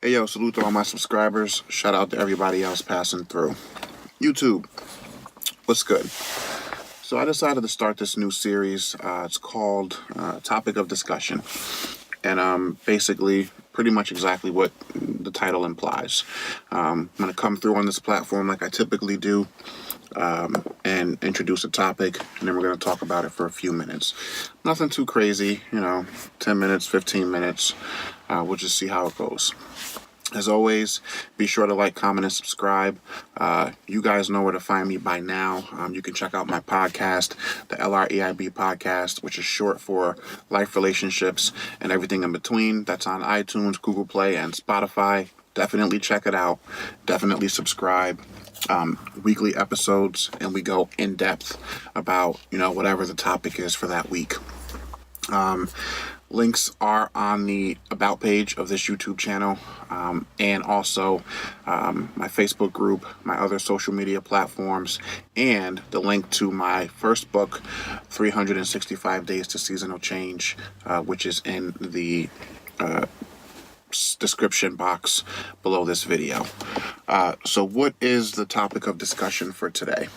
Hey yo, salute to all my subscribers. Shout out to everybody else passing through. YouTube, what's good? So I decided to start this new series. It's called Topic of Discussion. And basically, pretty much exactly what the title implies. I'm going to come through on this platform like I typically do and introduce a topic, and then we're going to talk about it for a few minutes. Nothing too crazy, 10 minutes, 15 minutes. We'll just see how it goes. As always, be sure to like, comment, and subscribe. You guys know where to find me by now. You can check out my podcast, the LREIB podcast, which is short for Life, Relationships, and Everything in Between. That's on iTunes, Google Play, and Spotify. Definitely check it out. Definitely subscribe. Weekly episodes, and we go in depth about, whatever the topic is for that week. Links are on the About page of this YouTube channel, and also my Facebook group, my other social media platforms, and the link to my first book, 365 Days to Seasonal Change, which is in the description box below this video. So what is the topic of discussion for today?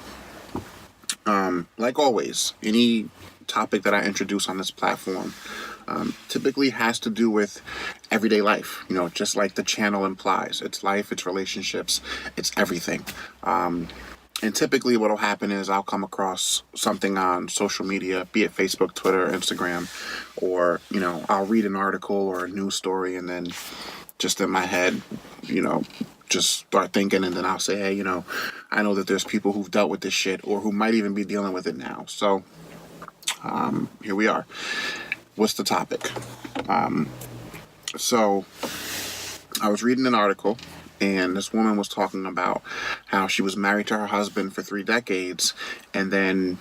Like always, any topic that I introduce on this platform typically has to do with everyday life, just like the channel implies. It's life, it's relationships, it's everything. And typically what will happen is I'll come across something on social media, be it Facebook, Twitter, Instagram, or, I'll read an article or a news story, and then just in my head, just start thinking, and then I'll say, hey, I know that there's people who've dealt with this shit or who might even be dealing with it now. So here we are. What's the topic? So I was reading an article, and this woman was talking about how she was married to her husband for 3 decades, and then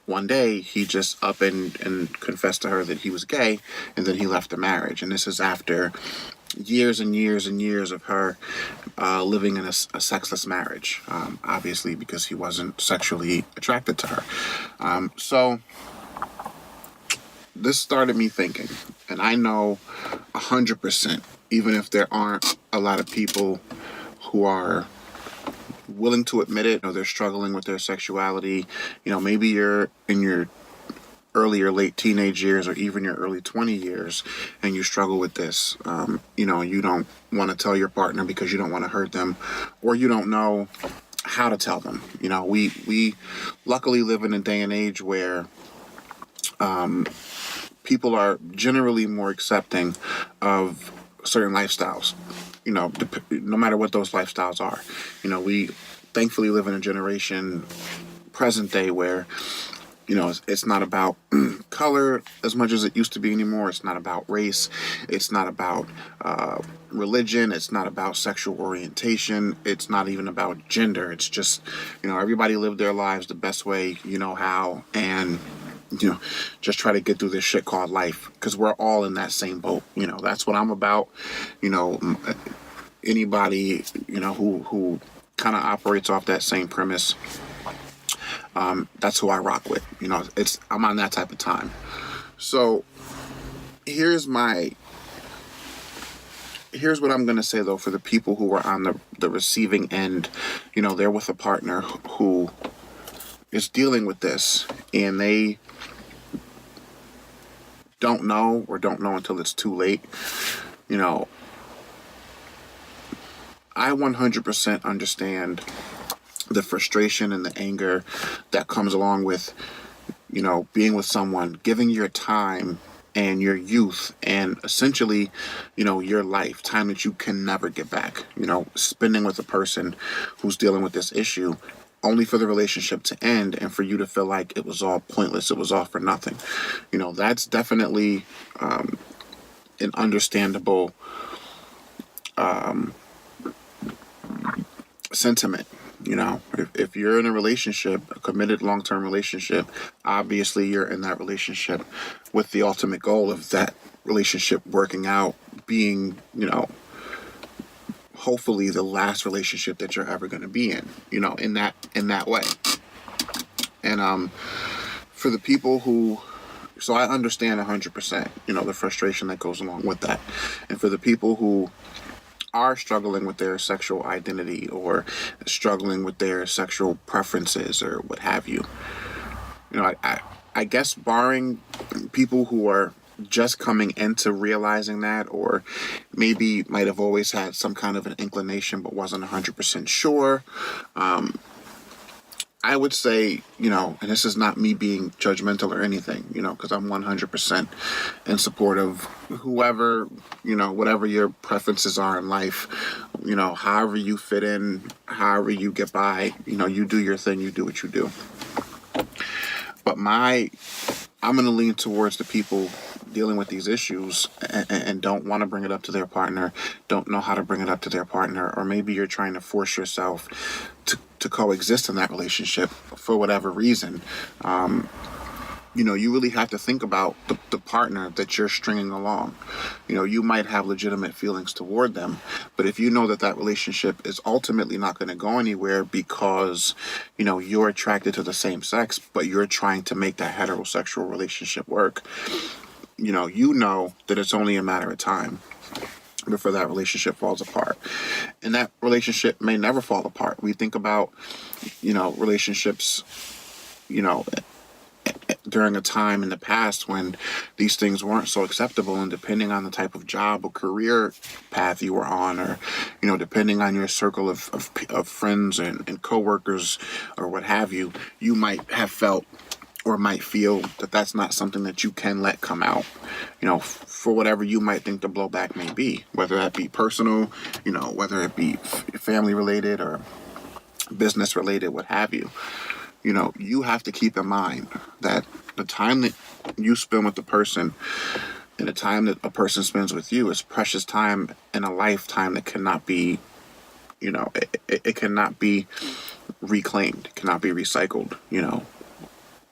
one day he just up and confessed to her that he was gay, and then he left the marriage. And this is after years and years and years of her living in a sexless marriage, obviously because he wasn't sexually attracted to her. So this started me thinking, and I know 100%, even if there aren't a lot of people who are willing to admit it, they're struggling with their sexuality. Maybe you're in your early or late teenage years, or even your early 20 years, and you struggle with this. You don't want to tell your partner because you don't want to hurt them, or you don't know how to tell them. We luckily live in a day and age where people are generally more accepting of certain lifestyles, no matter what those lifestyles are. We thankfully live in a generation, present day, where, it's not about color as much as it used to be anymore. It's not about race. It's not about religion. It's not about sexual orientation. It's not even about gender. It's just, everybody live their lives the best way how, and just try to get through this shit called life, because we're all in that same boat. That's what I'm about. Anybody, who kind of operates off that same premise, that's who I rock with. I'm on that type of time. So here's what I'm going to say, though, for the people who are on the receiving end. They're with a partner who is dealing with this, and they don't know until it's too late. I 100% understand the frustration and the anger that comes along with, being with someone, giving your time and your youth and essentially, your life, time that you can never get back, spending with a person who's dealing with this issue, only for the relationship to end and for you to feel like it was all pointless, it was all for nothing. That's definitely an understandable sentiment. If you're in a relationship, a committed long-term relationship, obviously you're in that relationship with the ultimate goal of that relationship working out, being, hopefully the last relationship that you're ever going to be in, in that way. And for the people who, so I understand 100%, the frustration that goes along with that. And for the people who are struggling with their sexual identity or struggling with their sexual preferences or what have you. I guess barring people who are just coming into realizing that, or maybe might have always had some kind of an inclination but wasn't 100% sure, I would say, and this is not me being judgmental or anything, because I'm 100% in support of whoever, whatever your preferences are in life, however you fit in, however you get by, you do your thing, you do what you do. But I'm going to lean towards the people dealing with these issues and don't want to bring it up to their partner, don't know how to bring it up to their partner, or maybe you're trying to force yourself to coexist in that relationship for whatever reason. You really have to think about the partner that you're stringing along. You might have legitimate feelings toward them, but if you know that relationship is ultimately not going to go anywhere because, you're attracted to the same sex, but you're trying to make that heterosexual relationship work, you know that it's only a matter of time before that relationship falls apart. And that relationship may never fall apart. We think about, relationships, during a time in the past when these things weren't so acceptable, and depending on the type of job or career path you were on, or depending on your circle of friends and coworkers or what have you, you might have felt or might feel that that's not something that you can let come out, for whatever you might think the blowback may be, whether that be personal, whether it be family related or business related, what have you. You have to keep in mind that the time that you spend with the person and the time that a person spends with you is precious time in a lifetime that cannot be, it cannot be reclaimed, it cannot be recycled.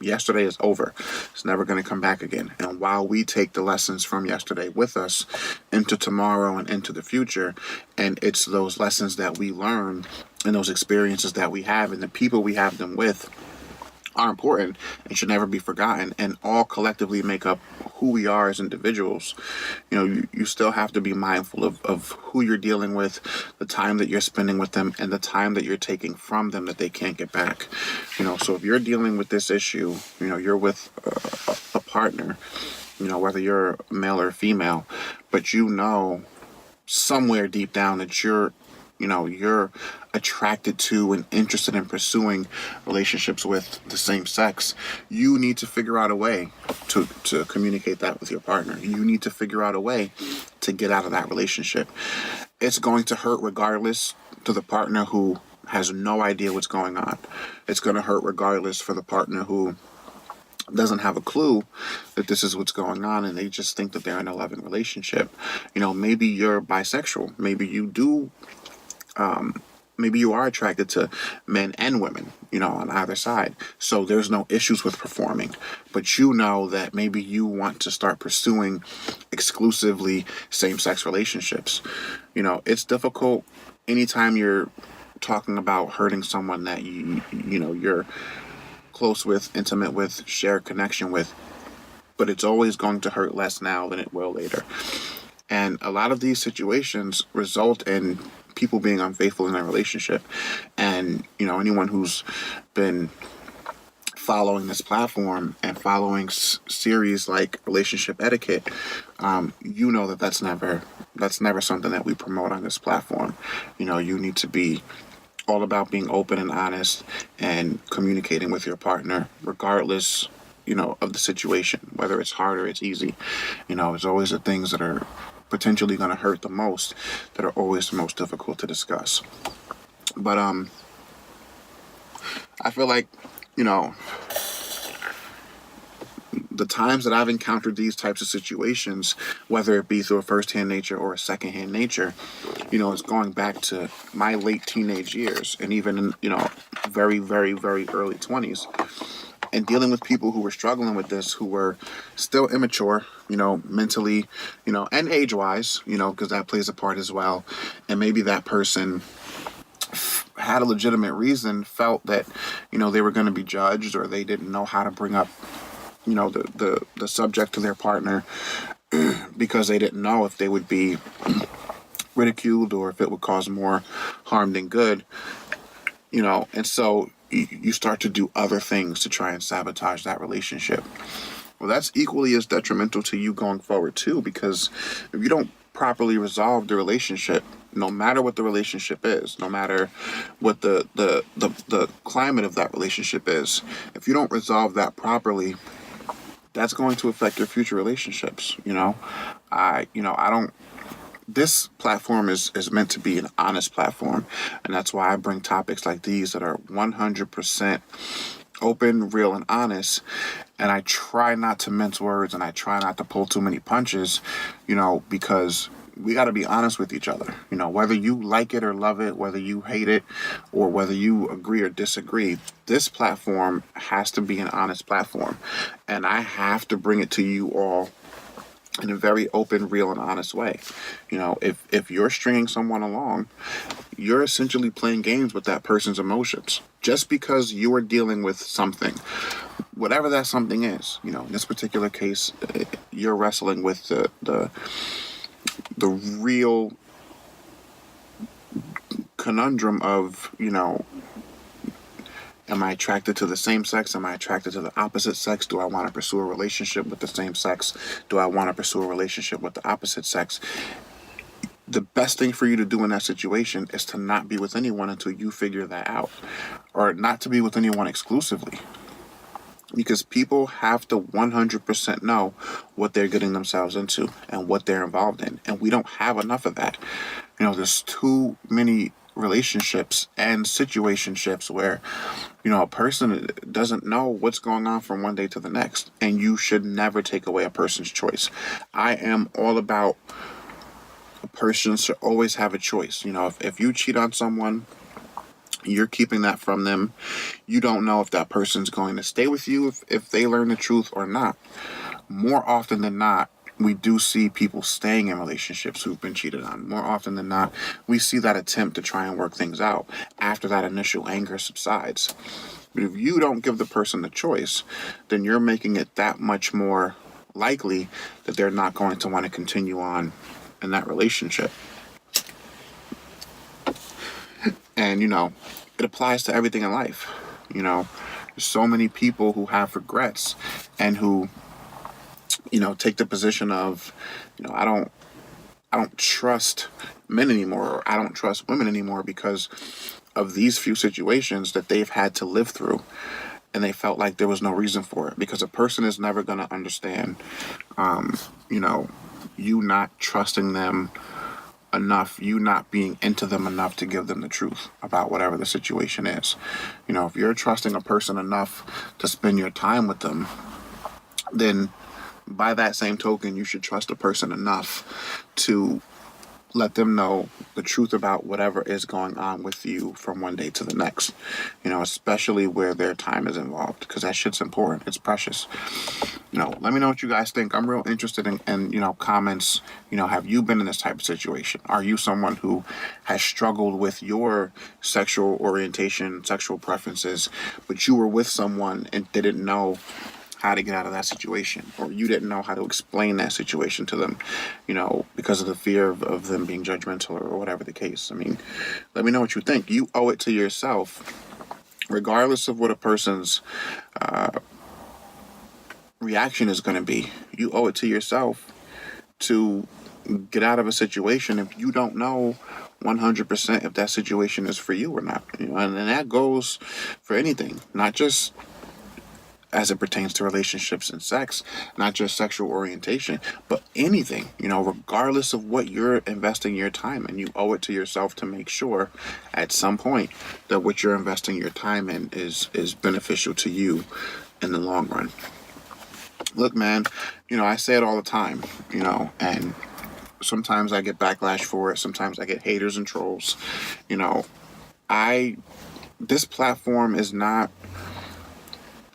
Yesterday is over. It's never going to come back again. And while we take the lessons from yesterday with us into tomorrow and into the future, and it's those lessons that we learn and those experiences that we have and the people we have them with are important and should never be forgotten, and all collectively make up who we are as individuals. You still have to be mindful of who you're dealing with, the time that you're spending with them, and the time that you're taking from them that they can't get back. So if you're dealing with this issue, you're with a partner, whether you're male or female, but somewhere deep down that you're attracted to and interested in pursuing relationships with the same sex, you need to figure out a way to communicate that with your partner. You need to figure out a way to get out of that relationship. It's going to hurt regardless to the partner who has no idea what's going on. It's going to hurt regardless for the partner who doesn't have a clue that this is what's going on, and they just think that they're in a loving relationship. Maybe you're bisexual. Maybe you do maybe you are attracted to men and women, on either side. So there's no issues with performing. But that maybe you want to start pursuing exclusively same-sex relationships. It's difficult anytime you're talking about hurting someone that you're close with, intimate with, share connection with. But it's always going to hurt less now than it will later. And a lot of these situations result in people being unfaithful in their relationship. And, anyone who's been following this platform and following series like Relationship Etiquette, that's never something that we promote on this platform. You need to be all about being open and honest and communicating with your partner, regardless, of the situation, whether it's hard or it's easy. It's always the things that are potentially going to hurt the most that are always the most difficult to discuss. But I feel like the times that I've encountered these types of situations, whether it be through a first-hand nature or a second-hand nature, it's going back to my late teenage years and even in very, very, very early 20s. And dealing with people who were struggling with this, who were still immature, mentally, and age-wise, because that plays a part as well. And maybe that person had a legitimate reason, felt that, they were going to be judged, or they didn't know how to bring up, the subject to their partner because they didn't know if they would be ridiculed or if it would cause more harm than good, and so you start to do other things to try and sabotage that relationship. Well, that's equally as detrimental to you going forward too, because if you don't properly resolve the relationship, no matter what the relationship is, no matter what the climate of that relationship is, if you don't resolve that properly, that's going to affect your future relationships. I don't. This platform is meant to be an honest platform, and that's why I bring topics like these that are 100% open, real, and honest. And I try not to mince words, and I try not to pull too many punches, because we got to be honest with each other. Whether you like it or love it, whether you hate it, or whether you agree or disagree, this platform has to be an honest platform. And I have to bring it to you all in a very open, real, and honest way. If you're stringing someone along, you're essentially playing games with that person's emotions. Just because you are dealing with something, whatever that something is, in this particular case, you're wrestling with the real conundrum of, am I attracted to the same sex? Am I attracted to the opposite sex? Do I want to pursue a relationship with the same sex? Do I want to pursue a relationship with the opposite sex? The best thing for you to do in that situation is to not be with anyone until you figure that out, or not to be with anyone exclusively. Because people have to 100% know what they're getting themselves into and what they're involved in. And we don't have enough of that. There's too many relationships and situationships where, a person doesn't know what's going on from one day to the next. And you should never take away a person's choice. I am all about a person should always have a choice. If you cheat on someone, you're keeping that from them. You don't know if that person's going to stay with you if they learn the truth or not. More often than not, we do see people staying in relationships who've been cheated on. More often than not, we see that attempt to try and work things out after that initial anger subsides. But if you don't give the person the choice, then you're making it that much more likely that they're not going to want to continue on in that relationship. And, it applies to everything in life. There's so many people who have regrets and who, take the position of, I don't trust men anymore, or I don't trust women anymore because of these few situations that they've had to live through. And they felt like there was no reason for it, because a person is never going to understand, you not trusting them enough, you not being into them enough to give them the truth about whatever the situation is. If you're trusting a person enough to spend your time with them, then by that same token, you should trust a person enough to let them know the truth about whatever is going on with you from one day to the next, especially where their time is involved, because that shit's important. It's precious. Let me know what you guys think. I'm real interested in comments. Have you been in this type of situation? Are you someone who has struggled with your sexual orientation, sexual preferences, but you were with someone and didn't know how to get out of that situation, or you didn't know how to explain that situation to them, because of the fear of them being judgmental or whatever the case? Let me know what you think. You owe it to yourself, regardless of what a person's reaction is going to be. You owe it to yourself to get out of a situation if you don't know 100% if that situation is for you or not. And that goes for anything, not just as it pertains to relationships and sex, not just sexual orientation, but anything, regardless of what you're investing your time in. You owe it to yourself to make sure at some point that what you're investing your time in is beneficial to you in the long run. Look, man, I say it all the time, and sometimes I get backlash for it. Sometimes I get haters and trolls. This platform is not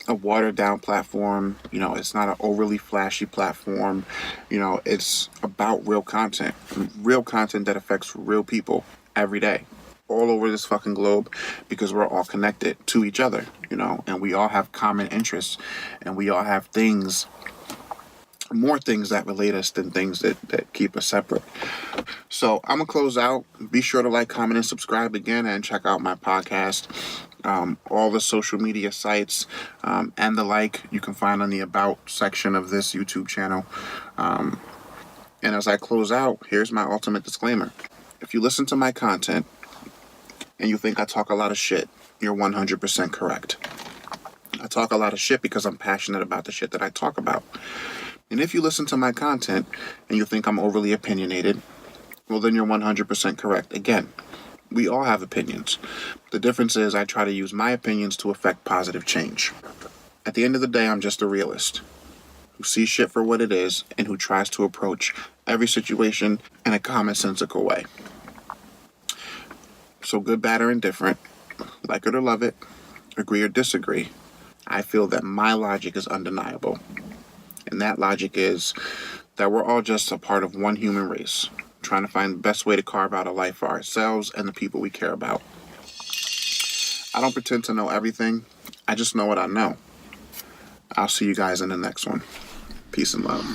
a watered down platform. It's not an overly flashy platform. It's about real content that affects real people every day, all over this fucking globe, because we're all connected to each other, and we all have common interests, and we all have things more things that relate us than things that keep us separate. So I'm going to close out. Be sure to like, comment, and subscribe again, and check out my podcast. All the social media sites and the like you can find on the About section of this YouTube channel. And as I close out, here's my ultimate disclaimer. If you listen to my content and you think I talk a lot of shit, you're 100% correct. I talk a lot of shit because I'm passionate about the shit that I talk about. And if you listen to my content and you think I'm overly opinionated, well, then you're 100% correct. Again, we all have opinions. The difference is I try to use my opinions to affect positive change. At the end of the day, I'm just a realist who sees shit for what it is and who tries to approach every situation in a commonsensical way. So good, bad, or indifferent, like it or love it, agree or disagree, I feel that my logic is undeniable. And that logic is that we're all just a part of one human race, trying to find the best way to carve out a life for ourselves and the people we care about. I don't pretend to know everything. I just know what I know. I'll see you guys in the next one. Peace and love.